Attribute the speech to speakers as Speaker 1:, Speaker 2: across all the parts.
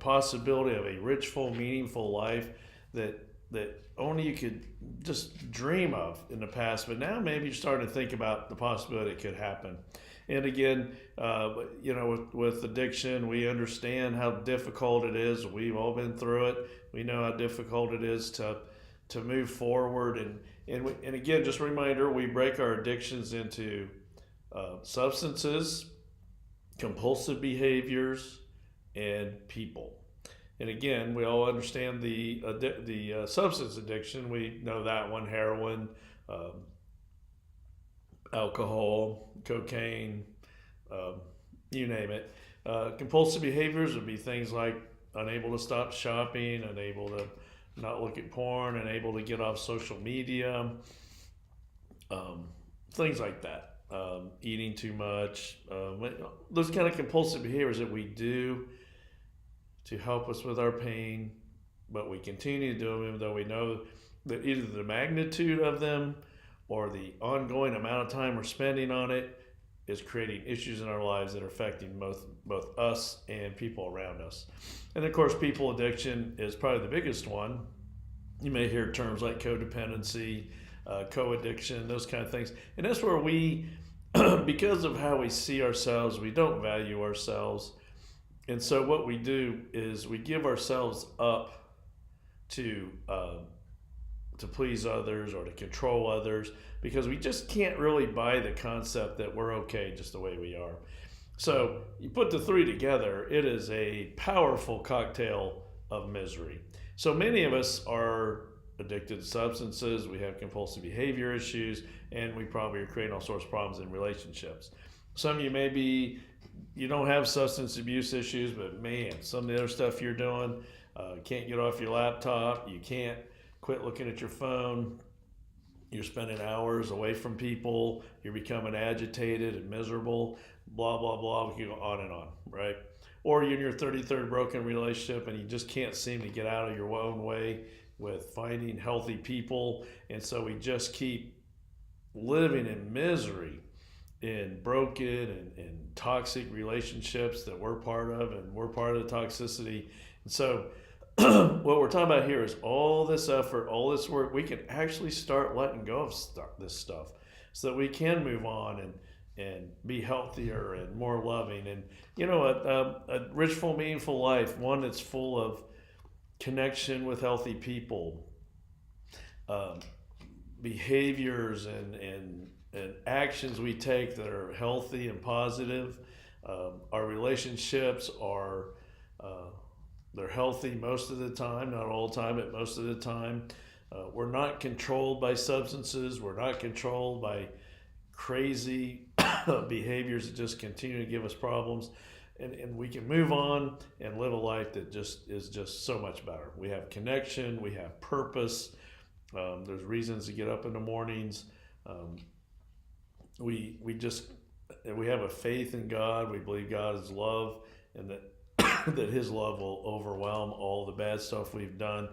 Speaker 1: possibility of a rich, full, meaningful life that only you could just dream of in the past, but now maybe you're starting to think about the possibility it could happen. And again, with addiction, we understand how difficult it is. We've all been through it. We know how difficult it is to move forward. And again, just a reminder, we break our addictions into substances, compulsive behaviors, and people. And again, we all understand the substance addiction. We know that one: heroin, alcohol, cocaine, you name it. Compulsive behaviors would be things like unable to stop shopping, unable to not look at porn, unable to get off social media, things like that. Eating too much, those kind of compulsive behaviors that we do to help us with our pain, but we continue to do them even though we know that either the magnitude of them or the ongoing amount of time we're spending on it is creating issues in our lives that are affecting both us and people around us. And of course, people addiction is probably the biggest one. You may hear terms like codependency, co-addiction, those kind of things. And that's where we, because of how we see ourselves, we don't value ourselves. And so what we do is we give ourselves up to please others or to control others, because we just can't really buy the concept that we're okay just the way we are. So you put the three together, it is a powerful cocktail of misery. So many of us are addicted to substances, we have compulsive behavior issues, and we probably are creating all sorts of problems in relationships. Some of you you don't have substance abuse issues, but man, some of the other stuff you're doing, can't get off your laptop, you can't quit looking at your phone, you're spending hours away from people, you're becoming agitated and miserable, blah, blah, blah, we can go on and on, right? Or you're in your 33rd broken relationship and you just can't seem to get out of your own way with finding healthy people, and so we just keep living in misery in broken and toxic relationships that we're part of, and we're part of the toxicity. And so what we're talking about here is all this effort, all this work, we can actually start letting go of this stuff so that we can move on and be healthier and more loving. And, a rich, full, meaningful life, one that's full of connection with healthy people, behaviors and actions we take that are healthy and positive. Our relationships are they're healthy most of the time, not all the time, but most of the time. We're not controlled by substances. We're not controlled by crazy behaviors that just continue to give us problems. And we can move on and live a life that is just so much better. We have connection. We have purpose. There's reasons to get up in the mornings. We have a faith in God. We believe God is love, and that that His love will overwhelm all the bad stuff we've done.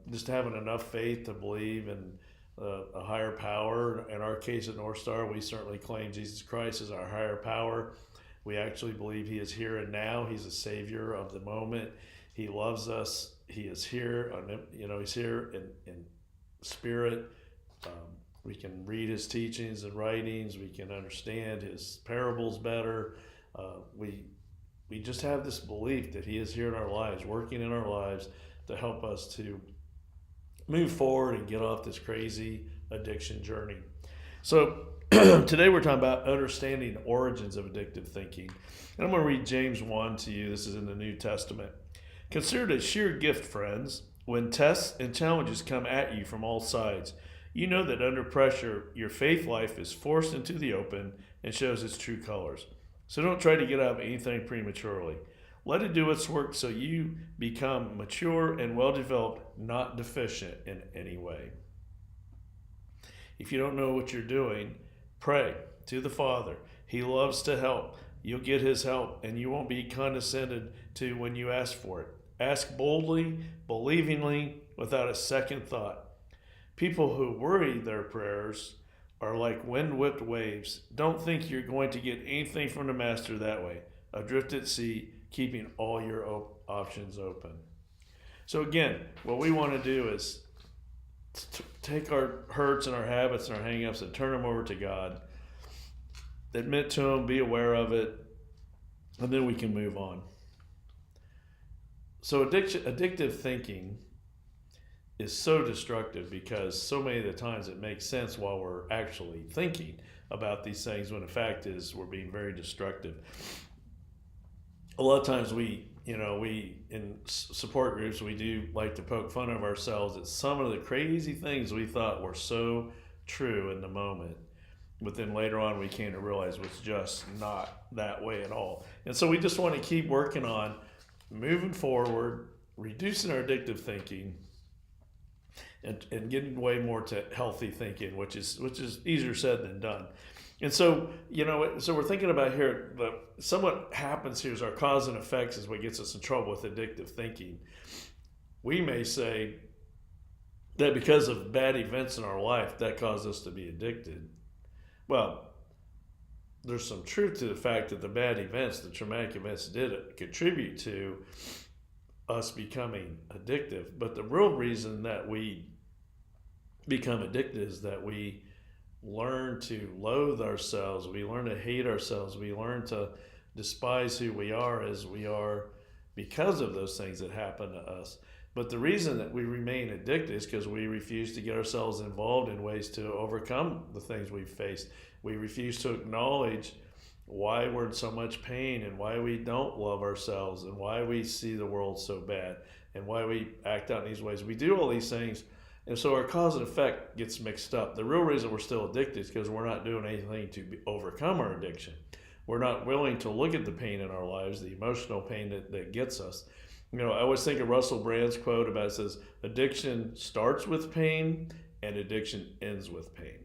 Speaker 1: Just having enough faith to believe in a higher power. In our case at NorthStar, we certainly claim Jesus Christ is our higher power. We actually believe He is here and now. He's a Savior of the moment. He loves us. He is here. He's here in spirit. We can read His teachings and writings. We can understand His parables better. We just have this belief that He is here in our lives, working in our lives to help us to move forward and get off this crazy addiction journey. So today we're talking about understanding the origins of addictive thinking. And I'm going to read James 1 to you. This is in the New Testament. Consider it a sheer gift, friends, when tests and challenges come at you from all sides. You know that under pressure, your faith life is forced into the open and shows its true colors. So don't try to get out of anything prematurely. Let it do its work so you become mature and well-developed, not deficient in any way. If you don't know what you're doing, pray to the Father. He loves to help. You'll get His help, and you won't be condescended to when you ask for it. Ask boldly, believingly, without a second thought. People who worry their prayers are like wind-whipped waves. Don't think you're going to get anything from the Master that way. Adrift at sea, keeping all your options open. So again, what we want to do is take our hurts and our habits and our hang-ups and turn them over to God, admit to them, be aware of it, and then we can move on. So addictive thinking is so destructive because so many of the times it makes sense while we're actually thinking about these things, when the fact is we're being very destructive. A lot of times we in support groups, we do like to poke fun of ourselves at some of the crazy things we thought were so true in the moment, but then later on we came to realize was just not that way at all. And so we just want to keep working on moving forward, reducing our addictive thinking, and getting way more to healthy thinking, which is easier said than done. And so, so we're thinking about here, what happens here is our cause and effects is what gets us in trouble with addictive thinking. We may say that because of bad events in our life, that caused us to be addicted. Well, there's some truth to the fact that the bad events, the traumatic events, did contribute to us becoming addictive. But the real reason that we become addicted is that we learn to loathe ourselves, we learn to hate ourselves, we learn to despise who we are as we are because of those things that happen to us. But the reason that we remain addicted is because we refuse to get ourselves involved in ways to overcome the things we've faced. We refuse to acknowledge why we're in so much pain and why we don't love ourselves and why we see the world so bad and why we act out in these ways. We do all these things, and so our cause and effect gets mixed up. The real reason we're still addicted is because we're not doing anything to overcome our addiction. We're not willing to look at the pain in our lives, the emotional pain that gets us. I always think of Russell Brand's quote about it says, addiction starts with pain and addiction ends with pain.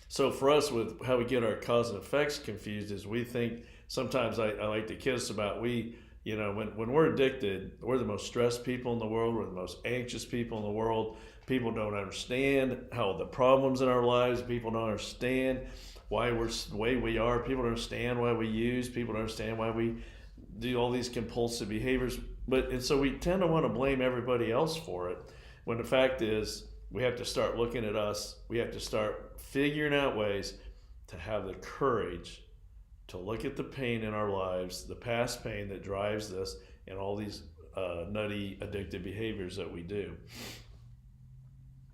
Speaker 1: So for us, with how we get our cause and effects confused is we think, sometimes I like to kid us about, when we're addicted, we're the most stressed people in the world. We're the most anxious people in the world. People don't understand how the problems in our lives, people don't understand why we're the way we are. People don't understand why we use. People don't understand why we do all these compulsive behaviors. And so we tend to want to blame everybody else for it, when the fact is we have to start looking at us. We have to start figuring out ways to have the courage to look at the pain in our lives, the past pain that drives this, and all these nutty addictive behaviors that we do.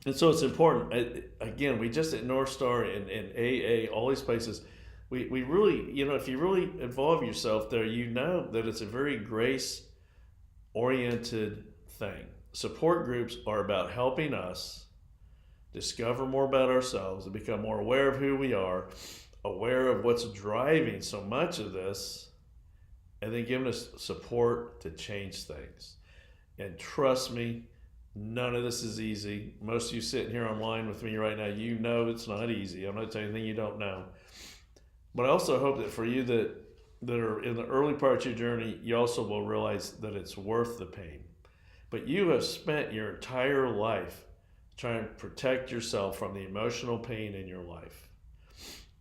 Speaker 1: And so it's important. Again, we just at NorthStar and AA, all these places, we really, if you really involve yourself there, that it's a very grace-oriented thing. Support groups are about helping us discover more about ourselves and become more aware of who we are, aware of what's driving so much of this, and then giving us support to change things. And trust me, none of this is easy. Most of you sitting here online with me right now, it's not easy. I'm not telling you anything you don't know. But I also hope that for you that are in the early parts of your journey, you also will realize that it's worth the pain. But you have spent your entire life trying to protect yourself from the emotional pain in your life,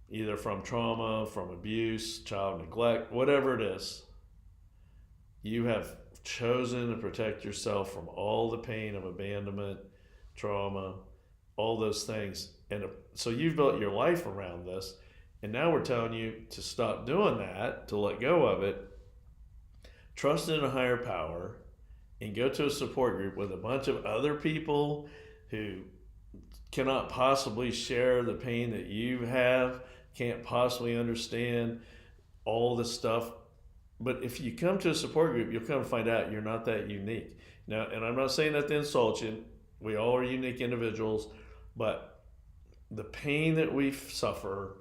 Speaker 1: either from trauma, from abuse, child neglect, whatever it is. You have chosen to protect yourself from all the pain of abandonment, trauma, all those things. And so you've built your life around this. And now we're telling you to stop doing that, to let go of it, trust in a higher power, and go to a support group with a bunch of other people who cannot possibly share the pain that you have, can't possibly understand all this stuff. But if you come to a support group, you'll come to find out you're not that unique. Now, and I'm not saying that to insult you. We all are unique individuals, but the pain that we suffer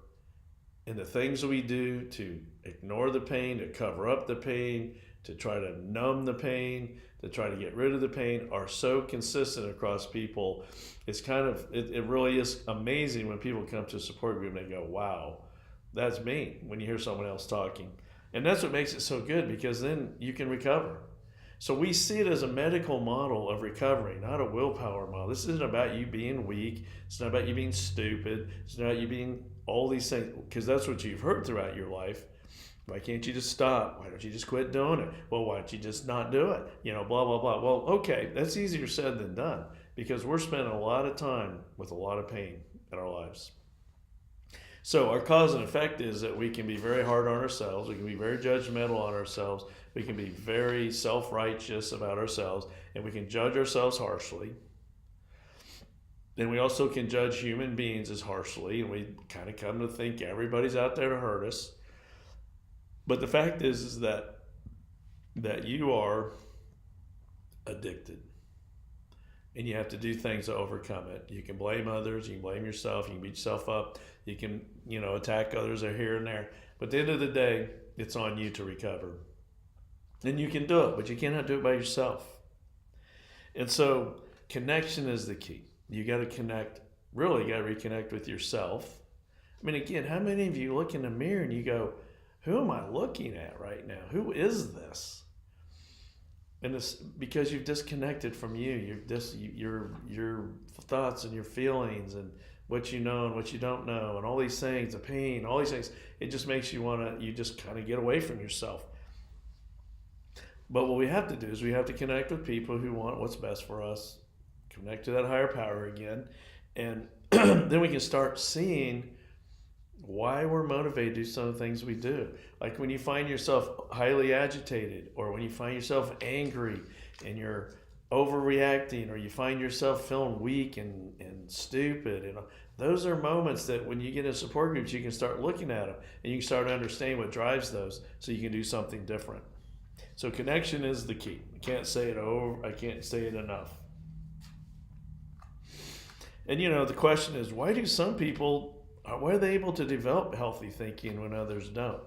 Speaker 1: and the things we do to ignore the pain, to cover up the pain, to try to numb the pain, to try to get rid of the pain are so consistent across people. It's it really is amazing when people come to a support group and they go, wow, that's me, when you hear someone else talking. And that's what makes it so good, because then you can recover. So we see it as a medical model of recovery, not a willpower model. This isn't about you being weak. It's not about you being stupid. It's not about you being all these things, because that's what you've heard throughout your life. Why can't you just stop? Why don't you just quit doing it? Well, why don't you just not do it? Blah, blah, blah. Well, okay, that's easier said than done because we're spending a lot of time with a lot of pain in our lives. So our cause and effect is that we can be very hard on ourselves. We can be very judgmental on ourselves. We can be very self-righteous about ourselves, and we can judge ourselves harshly. And we also can judge human beings as harshly, and we kind of come to think everybody's out there to hurt us. But the fact is that you are addicted, and you have to do things to overcome it. You can blame others, you can blame yourself, you can beat yourself up, you can attack others here and there. But at the end of the day, it's on you to recover. And you can do it, but you cannot do it by yourself. And so connection is the key. You got to connect, really got to reconnect with yourself. I mean, again, how many of you look in the mirror and you go, who am I looking at right now? Who is this? And it's because you've disconnected from you. Your thoughts and your feelings and what you know and what you don't know and all these things, the pain, all these things. It just makes you just kind of get away from yourself. But what we have to do is we have to connect with people who want what's best for us, connect to that higher power again, and then we can start seeing why we're motivated to do some of the things we do. Like when you find yourself highly agitated, or when you find yourself angry and you're overreacting, or you find yourself feeling weak and stupid, those are moments that when you get in support groups, you can start looking at them and you can start understanding what drives those so you can do something different. So connection is the key. I can't say it enough. And the question is, why are they able to develop healthy thinking when others don't?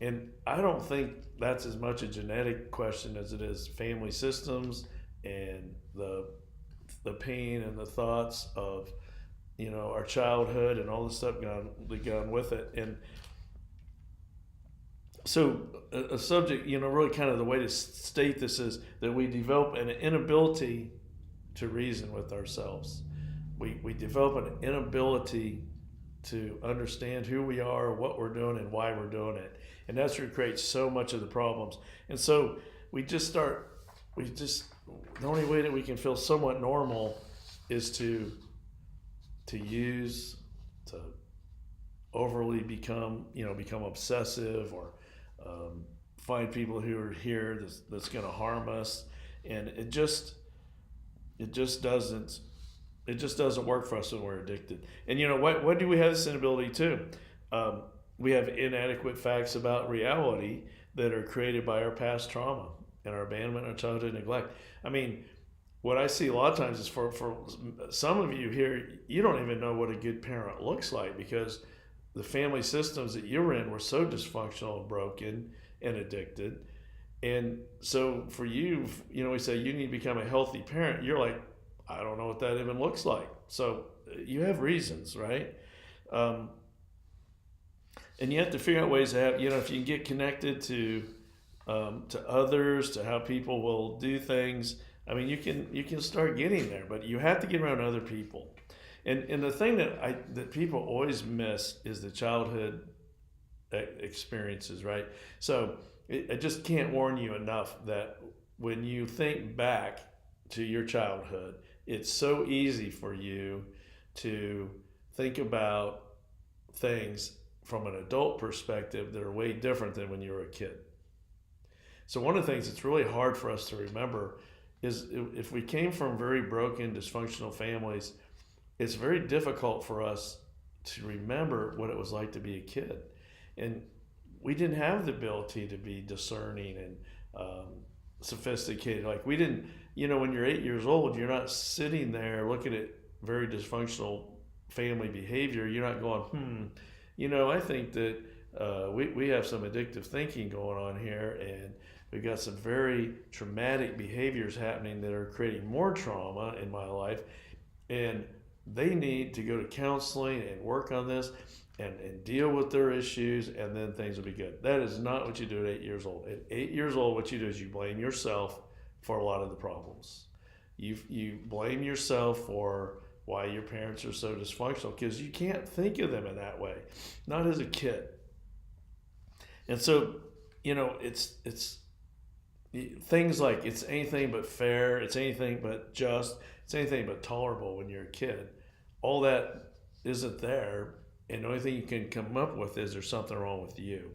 Speaker 1: And I don't think that's as much a genetic question as it is family systems and the pain and the thoughts of our childhood and all the stuff gone with it. And so a subject, really kind of the way to state this is that we develop an inability to reason with ourselves. We develop an inability to understand who we are, what we're doing, and why we're doing it. And that's what creates so much of the problems. And so the only way that we can feel somewhat normal is to overly become obsessive, or find people who are here that's going to harm us. And it just doesn't work for us when we're addicted. And what do we have this inability to? We have inadequate facts about reality that are created by our past trauma and our abandonment and childhood neglect. I mean, what I see a lot of times is for some of you here, you don't even know what a good parent looks like because the family systems that you were in were so dysfunctional and broken and addicted. And so for you, we say you need to become a healthy parent. You're like, I don't know what that even looks like. So you have reasons, right? And you have to figure out ways to have, if you can get connected to others, to how people will do things. I mean, you can start getting there, but you have to get around other people. And the thing that people always miss is the childhood experiences, right? So I just can't warn you enough that when you think back to your childhood, it's so easy for you to think about things from an adult perspective that are way different than when you were a kid. So one of the things that's really hard for us to remember is if we came from very broken, dysfunctional families, it's very difficult for us to remember what it was like to be a kid. And we didn't have the ability to be discerning and sophisticated. Like we didn't, when you're 8 years old, you're not sitting there looking at very dysfunctional family behavior. You're not going, I think that we have some addictive thinking going on here, and we've got some very traumatic behaviors happening that are creating more trauma in my life, and they need to go to counseling and work on this and deal with their issues, and then things will be good. That is not what you do at 8 years old. At 8 years old, what you do is you blame yourself for a lot of the problems. You blame yourself for why your parents are so dysfunctional because you can't think of them in that way, not as a kid. And so, it's things like it's anything but fair, it's anything but just, it's anything but tolerable when you're a kid. All that isn't there, and the only thing you can come up with is there's something wrong with you,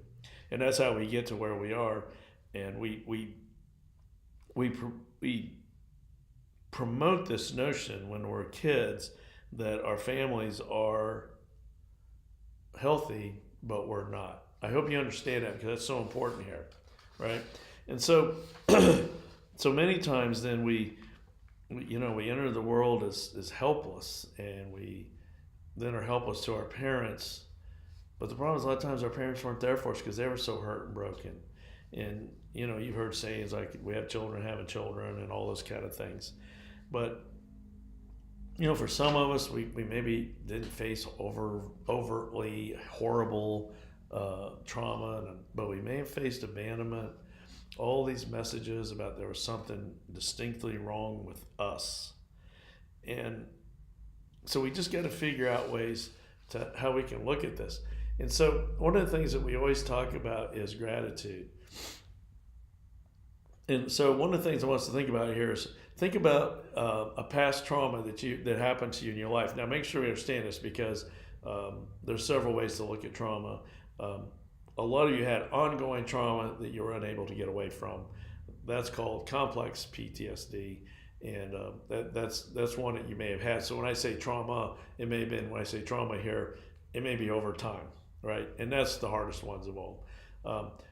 Speaker 1: and that's how we get to where we are. And we we promote this notion when we're kids that our families are healthy, but we're not. I hope you understand that because that's so important here, right? And so, so many times then we enter the world as helpless, and we then are helpless to our parents. But the problem is a lot of times our parents weren't there for us because they were so hurt and broken. And you've heard sayings like we have children having children and all those kind of things. But for some of us, we maybe didn't face overtly horrible trauma, but we may have faced abandonment. All these messages about there was something distinctly wrong with us. And so we just got to figure out ways to how we can look at this. And so one of the things that we always talk about is gratitude. And so one of the things I want us to think about here is think about a past trauma that happened to you in your life. Now make sure we understand this because there's several ways to look at trauma. A lot of you had ongoing trauma that you were unable to get away from. That's called complex PTSD, and that's one that you may have had. So when I say trauma, it may have been, when I say trauma here, it may be over time, right? And that's the hardest ones of all.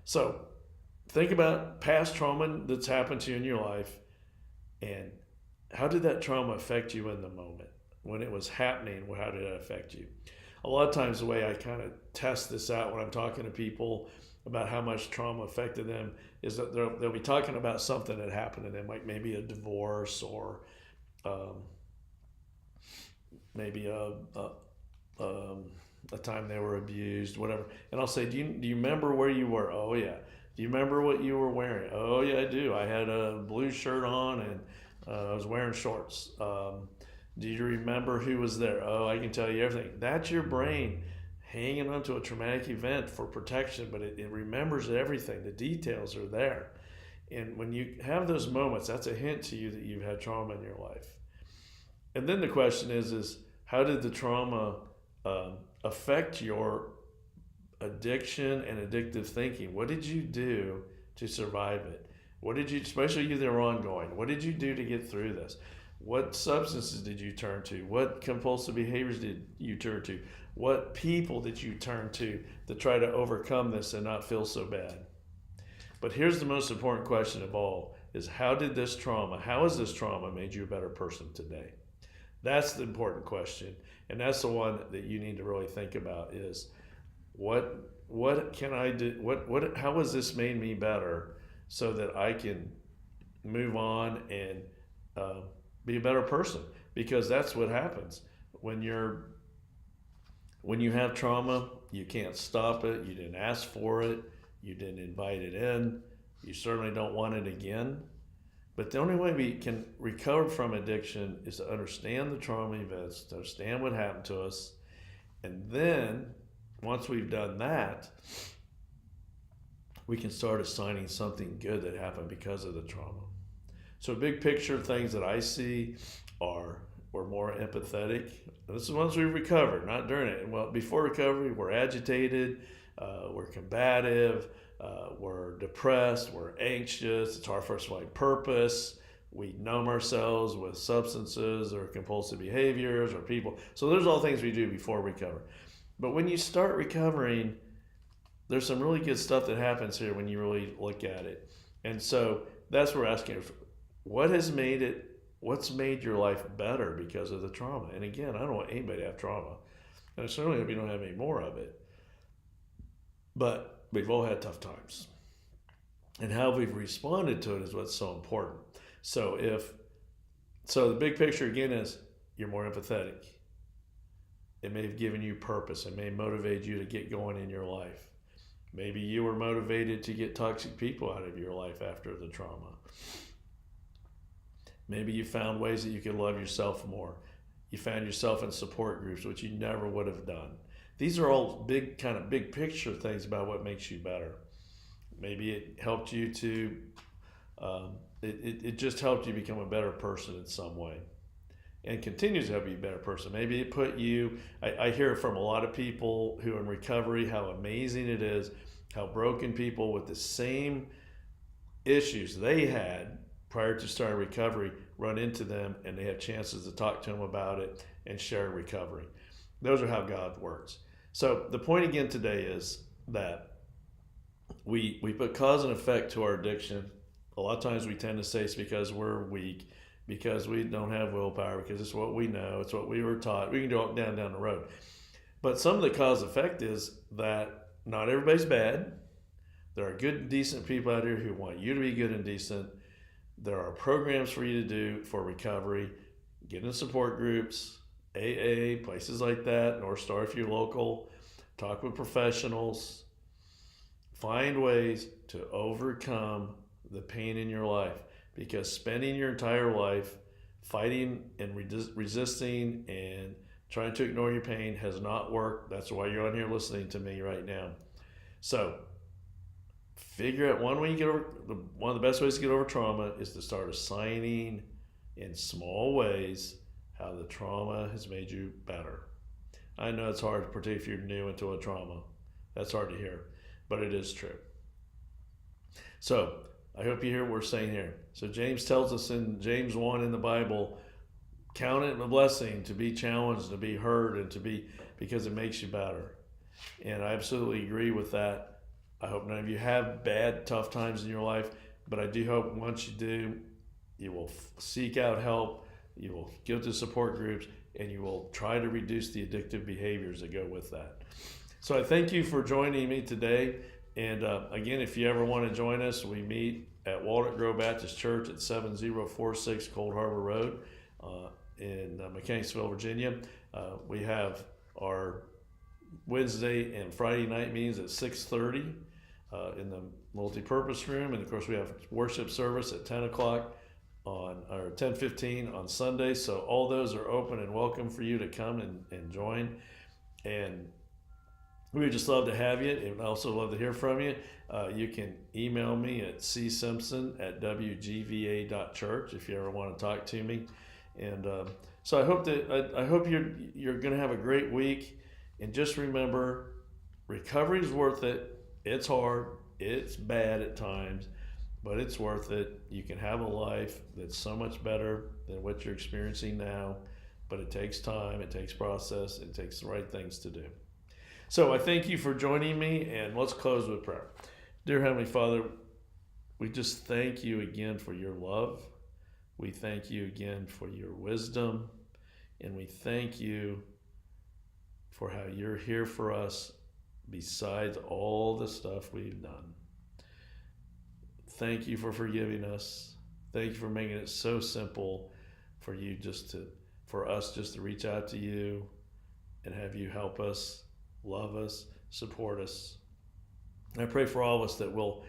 Speaker 1: So think about past trauma that's happened to you in your life, and how did that trauma affect you in the moment? When it was happening, how did it affect you? A lot of times the way I kind of test this out when I'm talking to people about how much trauma affected them is that they'll be talking about something that happened to them, like maybe a divorce or maybe a time they were abused, whatever. And I'll say, do you remember where you were? Oh, yeah. Do you remember what you were wearing? Oh, yeah, I do. I had a blue shirt on and I was wearing shorts. Do you remember who was there? Oh, I can tell you everything. That's your brain hanging onto a traumatic event for protection, but it remembers everything. The details are there. And when you have those moments, that's a hint to you that you've had trauma in your life. And then the question is how did the trauma affect your addiction and addictive thinking? What did you do to survive it? What did you, especially you that are ongoing, what did you do to get through this? What substances did you turn to? What compulsive behaviors did you turn to? What people did you turn to try to overcome this and not feel so bad? But here's the most important question of all is how has this trauma made you a better person today? That's the important question. And that's the one that you need to really think about is what can I do? How has this made me better so that I can move on and be a better person? Because that's what happens when you have trauma. You can't stop it. You didn't ask for it. You didn't invite it in. You certainly don't want it again. But the only way we can recover from addiction is to understand the trauma events, to understand what happened to us, and then once we've done that, we can start assigning something good that happened because of the trauma. So big picture things that I see are we're more empathetic. This is once we recover, not during it. Well, before recovery, we're agitated, we're combative, we're depressed, we're anxious. It's hard for us to find purpose. We numb ourselves with substances or compulsive behaviors or people. So there's all things we do before recover. But when you start recovering, there's some really good stuff that happens here when you really look at it. And so that's what we're asking. What's made your life better because of the trauma? And again, I don't want anybody to have trauma. And I certainly hope you don't have any more of it. But we've all had tough times. And how we've responded to it is what's so important. So the big picture again is you're more empathetic. It may have given you purpose. It may motivate you to get going in your life. Maybe you were motivated to get toxic people out of your life after the trauma. Maybe you found ways that you could love yourself more. You found yourself in support groups, which you never would have done. These are all big picture things about what makes you better. Maybe it helped you to, it just helped you become a better person in some way, and continues to help you be a better person. Maybe it put you, I hear from a lot of people who are in recovery how amazing it is how broken people with the same issues they had prior to starting recovery run into them, and they have chances to talk to them about it and share recovery. Those are how God works. So the point again today is that we put cause and effect to our addiction. A lot of times we tend to say it's because we're weak, because we don't have willpower, because it's what we know, it's what we were taught. We can go down the road. But some of the cause effect is that not everybody's bad. There are good and decent people out here who want you to be good and decent. There are programs for you to do for recovery. Get in support groups, AA, places like that, NorthStar if you're local. Talk with professionals. Find ways to overcome the pain in your life, because spending your entire life fighting and resisting and trying to ignore your pain has not worked. That's why you're on here listening to me right now. So figure out one way you get over, one of the best ways to get over trauma is to start assigning in small ways how the trauma has made you better. I know it's hard, particularly if you're new into a trauma. That's hard to hear, but it is true. So I hope you hear what we're saying here. So James tells us in James 1 in the Bible, count it a blessing to be challenged, to be hurt, and to be, because it makes you better. And I absolutely agree with that. I hope none of you have bad, tough times in your life, but I do hope once you do, you will seek out help, you will go to support groups, and you will try to reduce the addictive behaviors that go with that. So I thank you for joining me today. And again, if you ever want to join us, we meet at Walnut Grove Baptist Church at 7046 Cold Harbor Road in Mechanicsville, Virginia. We have our Wednesday and Friday night meetings at 6:30 in the multi-purpose room, and of course we have worship service at 10 o'clock or 10:15 on Sunday. So all those are open and welcome for you to come and join. And we would just love to have you, and also love to hear from you. You can email me at csimpson@wgva.church if you ever want to talk to me. And so I hope you're going to have a great week. And just remember, recovery is worth it. It's hard. It's bad at times, but it's worth it. You can have a life that's so much better than what you're experiencing now, but it takes time, it takes process, it takes the right things to do. So I thank you for joining me, and let's close with prayer. Dear Heavenly Father, we just thank you again for your love. We thank you again for your wisdom, and we thank you for how you're here for us besides all the stuff we've done. Thank you for forgiving us. Thank you for making it so simple for us just to reach out to you and have you help us, love us, support us. And I pray for all of us that will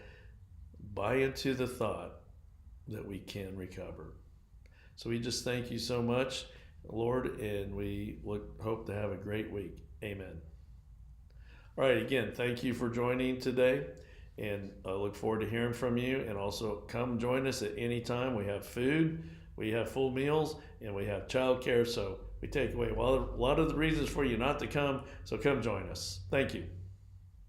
Speaker 1: buy into the thought that we can recover. So we just thank you so much, Lord, and we hope to have a great week. Amen. All right, again, thank you for joining today, and I look forward to hearing from you. And also come join us at any time. We have food, we have full meals, and we have childcare. So we take away a lot of the reasons for you not to come. So come join us. Thank you.